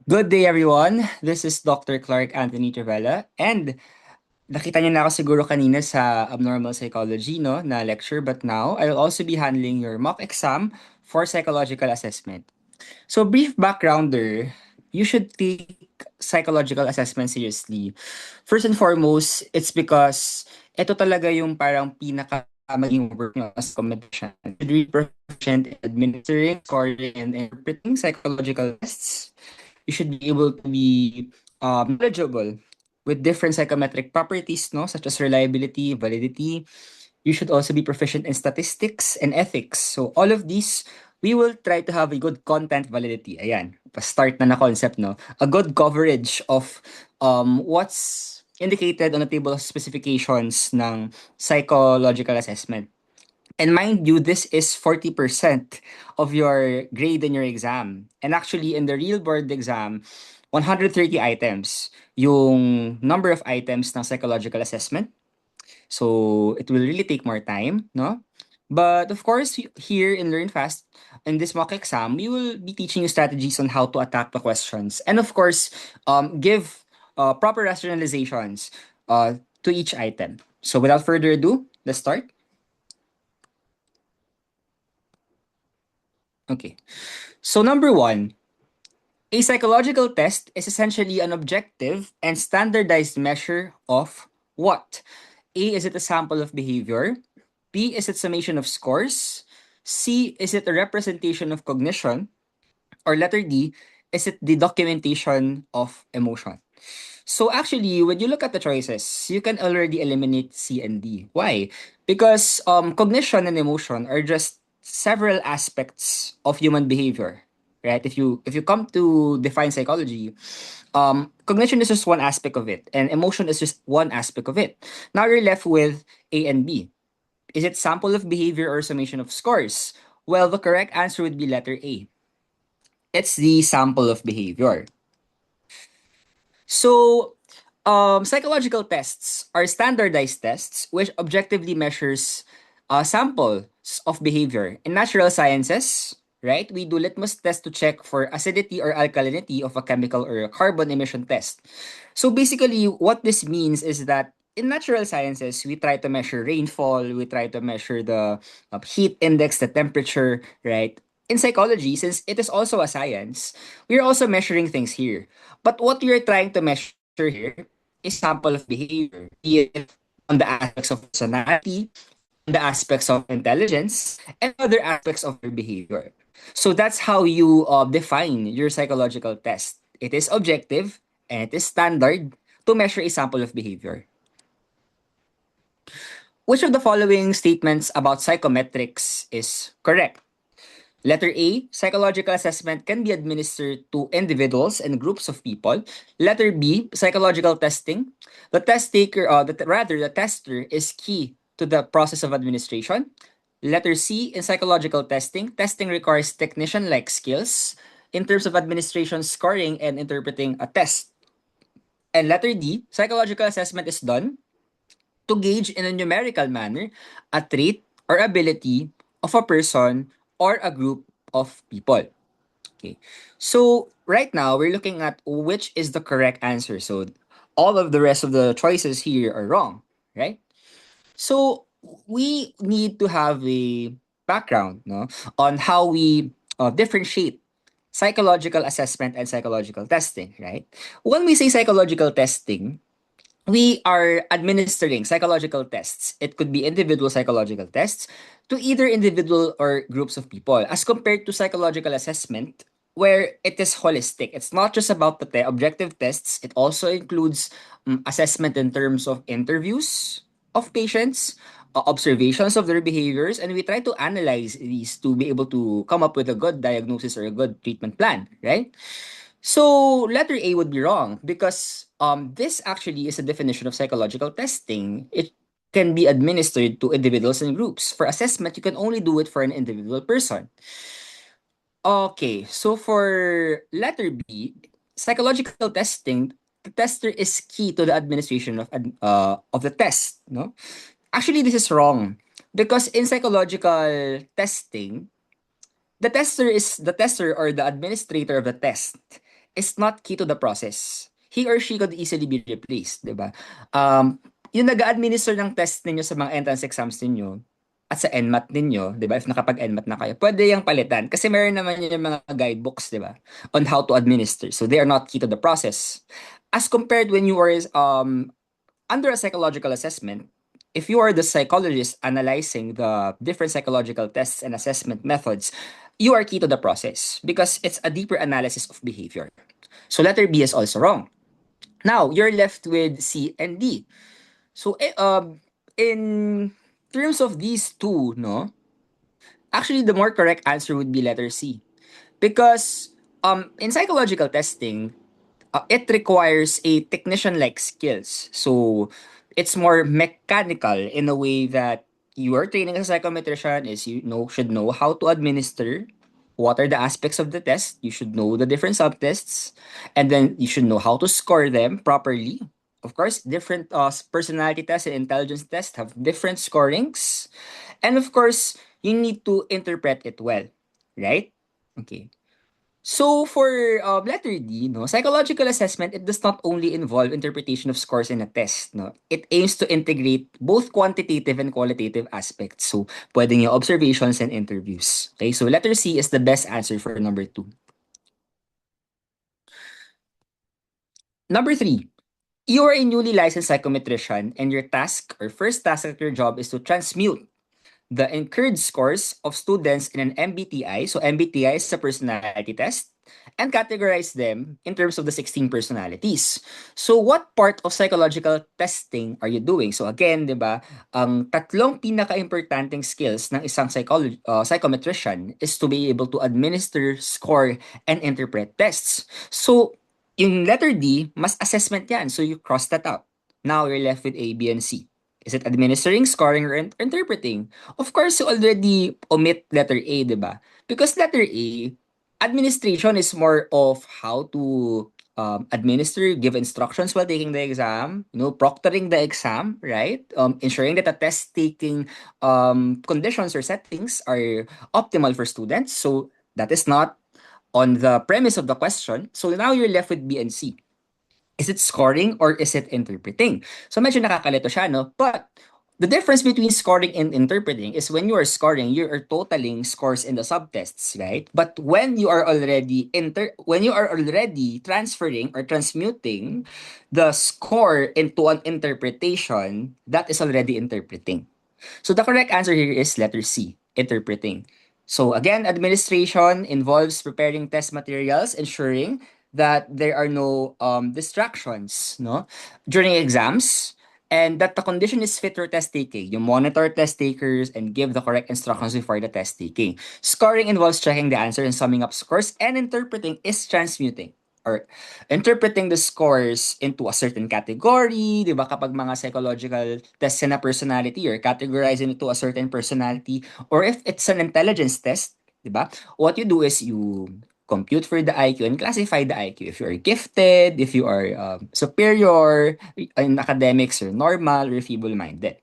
Good day, everyone. This is Dr. Clark Anthony Trevella. And nakita niyo na ako siguro kanina sa Abnormal Psychology, no, na lecture. But now, I will also be handling your mock exam for psychological assessment. So, brief backgrounder, you should take psychological assessment seriously. First and foremost, it's because ito talaga yung parang pinaka maging work nyo as competition. You should be proficient in administering, scoring, and interpreting psychological tests. You should be able to be knowledgeable with different psychometric properties, no, such as reliability, validity. You should also be proficient in statistics and ethics. So all of these, we will try to have a good content validity. Ayan, pa-start na concept, no? A good coverage of what's indicated on the table of specifications ng psychological assessment. And mind you, this is 40% of your grade in your exam. And actually, in the real board exam, 130 items yung number of items ng psychological assessment. So, it will really take more time, no? But of course, here in Learn Fast, in this mock exam, we will be teaching you strategies on how to attack the questions. And of course, give proper rationalizations to each item. So, without further ado, let's start. Okay. So number one, a psychological test is essentially an objective and standardized measure of what? A, is it a sample of behavior? B, is it summation of scores? C, is it a representation of cognition? Or letter D, is it the documentation of emotion? So actually, when you look at the choices, you can already eliminate C and D. Why? Because cognition and emotion are just several aspects of human behavior, right? If you come to define psychology, cognition is just one aspect of it, and emotion is just one aspect of it. Now you're left with A and B. Is it sample of behavior or summation of scores? Well, the correct answer would be letter A. It's the sample of behavior. So, psychological tests are standardized tests which objectively measures samples of behavior. In natural sciences, right, we do litmus test to check for acidity or alkalinity of a chemical or a carbon emission test. So basically, what this means is that in natural sciences, we try to measure rainfall, we try to measure the heat index, the temperature, right? In psychology, since it is also a science, we're also measuring things here. But what we are trying to measure here is sample of behavior, be it on the aspects of personality, on the aspects of intelligence, and other aspects of your behavior. So that's how you define your psychological test. It is objective and it is standard to measure a sample of behavior. Which of the following statements about psychometrics is correct? Letter A, psychological assessment can be administered to individuals and groups of people. Letter B, psychological testing. The test taker, the tester is key to the process of administration. Letter C, in psychological testing, testing requires technician-like skills in terms of administration, scoring, and interpreting a test. And letter D, psychological assessment is done to gauge in a numerical manner a trait or ability of a person or a group of people. Okay. So right now we're looking at which is the correct answer. So all of the rest of the choices here are wrong, right? So we need to have a background, no, on how we differentiate psychological assessment and psychological testing, right? When we say psychological testing, we are administering psychological tests. It could be individual psychological tests to either individual or groups of people, as compared to psychological assessment, where it is holistic. It's not just about the objective tests, it also includes assessment in terms of interviews of patients, observations of their behaviors, and we try to analyze these to be able to come up with a good diagnosis or a good treatment plan, right? So letter A would be wrong because this actually is a definition of psychological testing. It can be administered to individuals and groups. For assessment, you can only do it for an individual person. Okay, so for letter B, psychological testing, the tester is key to the administration of the test. No, actually, this is wrong because in psychological testing, the tester or the administrator of the test. is not key to the process. He or she could easily be replaced, di ba? Yung nag-administer ng test ninyo sa mga entrance exams ninyo, at sa NMAT ninyo, di ba? If nakapag-NMAT na kayo, pwede yung palitan. Kasi meron naman yung mga guidebooks, di ba? On how to administer. So they are not key to the process. As compared when you are under a psychological assessment, if you are the psychologist analyzing the different psychological tests and assessment methods, you are key to the process because it's a deeper analysis of behavior. So letter B is also wrong. Now, you're left with C and D. So, in terms of these two, no, actually the more correct answer would be letter C. Because in psychological testing, it requires a technician-like skills. So it's more mechanical in a way that your training as a psychometrician is should know how to administer what are the aspects of the test. You should know the different subtests, and then you should know how to score them properly. Of course, different personality tests and intelligence tests have different scorings, and of course, you need to interpret it well, right? Okay. So for letter D, no, psychological assessment, it does not only involve interpretation of scores in a test, no. It aims to integrate both quantitative and qualitative aspects. So pwedeng yung observations and interviews. Okay, so letter C is the best answer for number 2. Number 3, you are a newly licensed psychometrician and your task or first task at your job is to transmute the incurred scores of students in an MBTI. So MBTI is a personality test and categorize them in terms of the 16 personalities. So what part of psychological testing are you doing? So again, 'di ba, ang tatlong pinaka-importanting skills ng isang psychometrician is to be able to administer, score, and interpret tests. So yung letter D, mas assessment yan. So you cross that out. Now you're left with A, B, and C. Is it administering, scoring, or interpreting? Of course, you already omit letter A, di ba? Because letter A, administration is more of how to administer, give instructions while taking the exam, proctoring the exam, right? Ensuring that the test-taking conditions or settings are optimal for students. So that is not on the premise of the question. So now you're left with B and C. Is it scoring or is it interpreting? So medyo nakakalito siya, no? But the difference between scoring and interpreting is when you are scoring, you are totaling scores in the subtests, right? But when you are already transferring or transmuting the score into an interpretation, that is already interpreting. So the correct answer here is letter C, interpreting. So again, administration involves preparing test materials, ensuring that there are no distractions, no, during exams, and that the condition is fit for test taking. You monitor test takers and give the correct instructions before the test taking. Scoring involves checking the answer and summing up scores, and interpreting is transmuting or interpreting the scores into a certain category, 'di ba? Kapag mga psychological tests na personality, you're categorizing it to a certain personality, or if it's an intelligence test, 'di ba? What you do is you compute for the IQ and classify the IQ. If you are gifted, if you are superior in academics, or normal, or feeble-minded.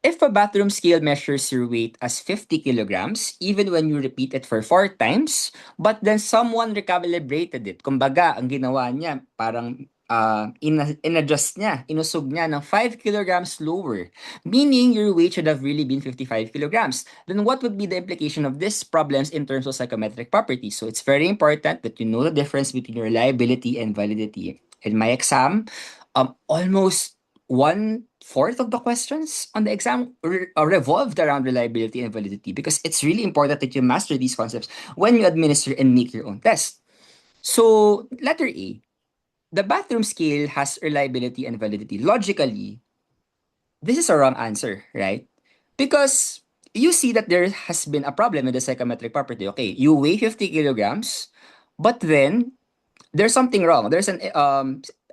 If a bathroom scale measures your weight as 50 kilograms, even when you repeat it for 4 times, but then someone recalibrated it. Kumbaga, ang ginawa niya, parang in-adjust niya, inusog niya ng 5 kilograms lower, meaning your weight should have really been 55 kilograms. Then what would be the implication of these problems in terms of psychometric properties? So it's very important that you know the difference between reliability and validity. In my exam, almost one-fourth of the questions on the exam revolved around reliability and validity because it's really important that you master these concepts when you administer and make your own test. So, letter A, the bathroom scale has reliability and validity. Logically, this is a wrong answer, right? Because you see that there has been a problem with the psychometric property. Okay, you weigh 50 kilograms, but then there's something wrong. There's an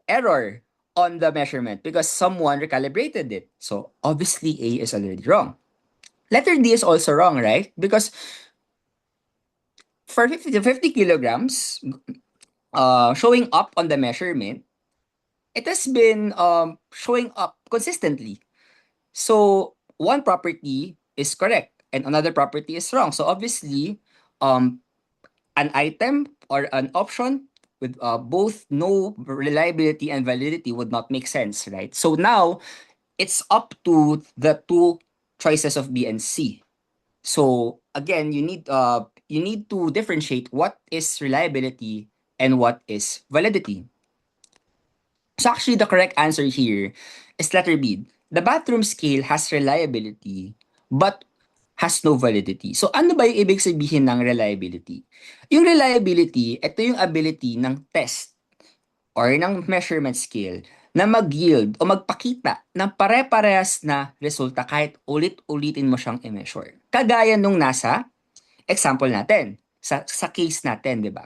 error on the measurement because someone recalibrated it. So obviously A is already wrong. Letter D is also wrong, right? Because for 50 to 50 kilograms, showing up on the measurement, it has been showing up consistently. So one property is correct and another property is wrong. So obviously, um, an item or an option with both no reliability and validity would not make sense, right? So now it's up to the two choices of B and C. So again, you need to differentiate what is reliability and what is validity. So actually, the correct answer here is letter B. The bathroom scale has reliability but has no validity. So ano ba yung ibig sabihin ng reliability? Yung reliability, ito yung ability ng test or ng measurement scale na mag-yield o magpakita ng pare-parehas na resulta kahit ulit-ulitin mo siyang i-measure. Kagaya nung nasa example natin, sa case natin, di ba?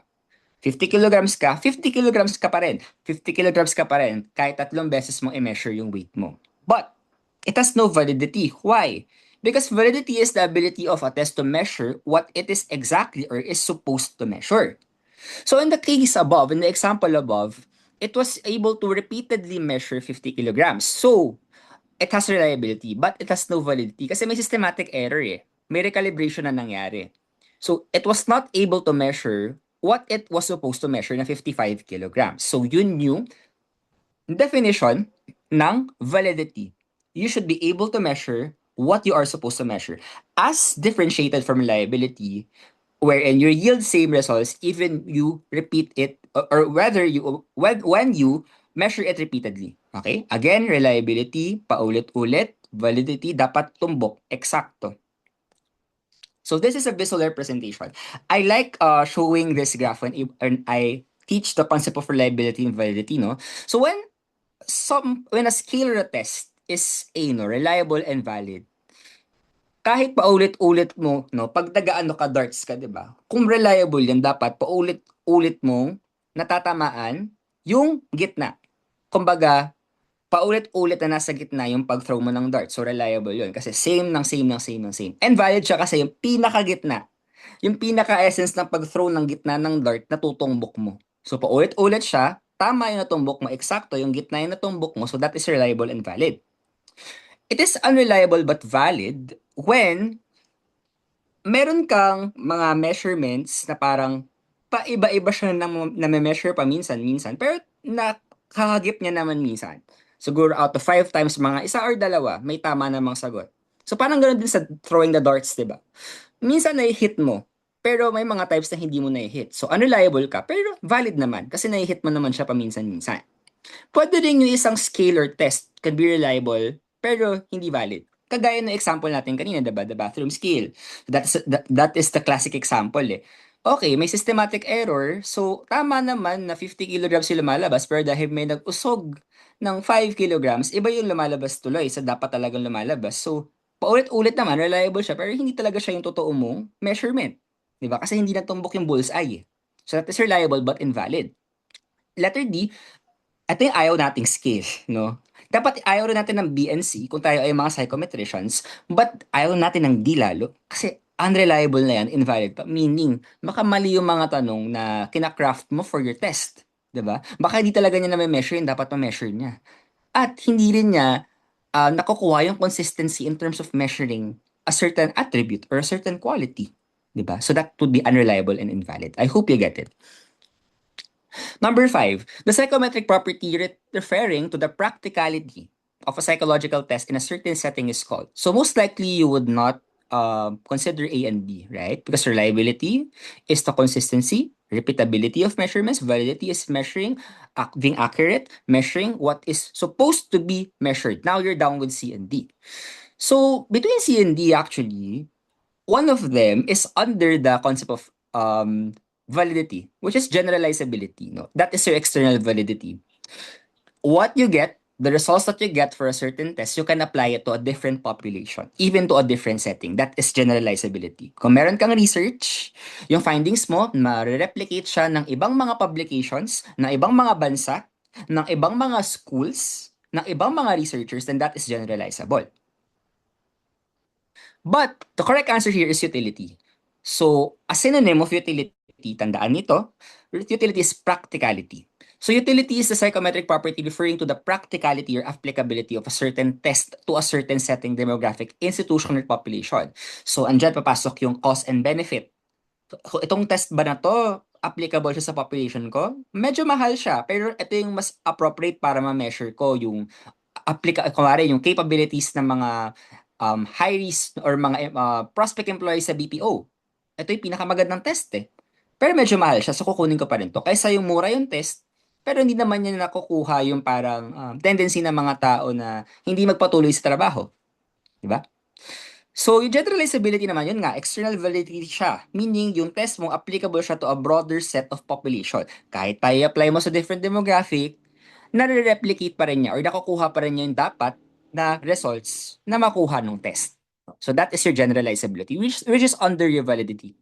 50 kilograms ka, 50 kilograms ka pa rin. 50 kilograms ka pa rin kahit 3 beses mo i-measure yung weight mo. But, it has no validity. Why? Because validity is the ability of a test to measure what it is exactly or is supposed to measure. So in the case above, in the example above, it was able to repeatedly measure 50 kilograms. So, it has reliability, but it has no validity kasi may systematic error eh. May recalibration na nangyari. So, it was not able to measure what it was supposed to measure na 55 kilograms. So, yun yung definition ng validity. You should be able to measure what you are supposed to measure. As differentiated from reliability, wherein you yield same results even you repeat it or whether you when you measure it repeatedly. Okay? Again, reliability, paulit-ulit, validity, dapat tumbok, eksakto. So this is a visual representation. I like showing this graph when I teach the concept of reliability and validity, no? So when a scale or a test is no, reliable and valid, kahit paulit-ulit mo, no, pag nag-aano ka darts ka, 'di ba? Kung reliable 'yan, dapat paulit-ulit mong natatamaan yung gitna. Kumbaga, paulit-ulit na nasa gitna yung pag-throw mo ng dart. So reliable 'yun kasi same ng same ng same ng same. And valid siya kasi yung pinakagitna, yung pinaka-essence ng pag-throw ng gitna ng dart natutumbok mo. So paulit-ulit siya, tama yung natumbok mo, eksakto yung gitna yung natumbok mo, so that is reliable and valid. It is unreliable but valid when meron kang mga measurements na parang paiba-iba siya na measure pa minsan-minsan, pero nakakagip niya naman minsan. Siguro out of 5 times, mga isa or dalawa, may tama namang sagot. So parang ganoon din sa throwing the darts, di ba? Minsan na-hit mo, pero may mga types na hindi mo na-hit. So unreliable ka, pero valid naman kasi na-hit mo naman siya paminsan-minsan. Pwede rin yung isang scale or test can be reliable, pero hindi valid. Kagaya ng example natin kanina, diba? The bathroom scale. That is the classic example eh. Okay, may systematic error. So, tama naman na 50 kilograms yung lumalabas, pero dahil may nag-usog ng 5 kilograms, iba yung lumalabas tuloy sa dapat talagang lumalabas. So, paulit-ulit naman, reliable siya, pero hindi talaga siya yung totoo mong measurement. Diba? Kasi hindi natumbok yung bullseye eh. So, that is reliable but invalid. Letter D, ito yung ayaw nating scale, no? Dapat ayaw rin natin ng B and C kung tayo ay mga psychometricians, but ayaw natin ng D lalo. Kasi unreliable na yan, invalid pa. Meaning, baka mali yung mga tanong na kinakraft mo for your test. 'Di ba? Baka hindi talaga niya na may measure yung dapat ma-measure niya. At hindi rin niya nakukuha yung consistency in terms of measuring a certain attribute or a certain quality. 'Di ba? So that would be unreliable and invalid. I hope you get it. Number 5, the psychometric property referring to the practicality of a psychological test in a certain setting is called. So most likely you would not consider A and B, right? Because reliability is the consistency, repeatability of measurements, validity is measuring, being accurate, measuring what is supposed to be measured. Now you're down with C and D. So between C and D, actually, one of them is under the concept of validity, which is generalizability. No? That is your external validity. What you get, the results that you get for a certain test, you can apply it to a different population, even to a different setting. That is generalizability. Kung meron kang research, yung findings mo, ma-replicate siya ng ibang mga publications, ng ibang mga bansa, ng ibang mga schools, ng ibang mga researchers, then that is generalizable. But the correct answer here is utility. So, a synonym of utility, tandaan nito, utility is practicality. So, utility is the psychometric property referring to the practicality or applicability of a certain test to a certain setting, demographic, institution, or population. So, andyan papasok yung cause and benefit. Itong test ba na 'to, applicable siya sa population ko? Medyo mahal siya, pero ito yung mas appropriate para ma-measure ko yung kunwari yung capabilities ng mga, high risk or mga, prospect employees sa BPO. Ito yung pinakamagandang test, eh. Pero medyo mahal siya, so kukunin ko pa rin 'to. Kaysa yung mura yung test, pero hindi naman niya nakukuha yung parang, tendency ng mga tao na hindi magpatuloy sa trabaho, 'di ba? So, yung generalizability naman, yun nga, external validity siya. Meaning, yung test mo, applicable siya to a broader set of population. Kahit tayo apply mo sa different demographic, nare-replicate pa rin niya or nakukuha pa rin niya yung dapat na results na makuha ng test. So, that is your generalizability, which is under your validity.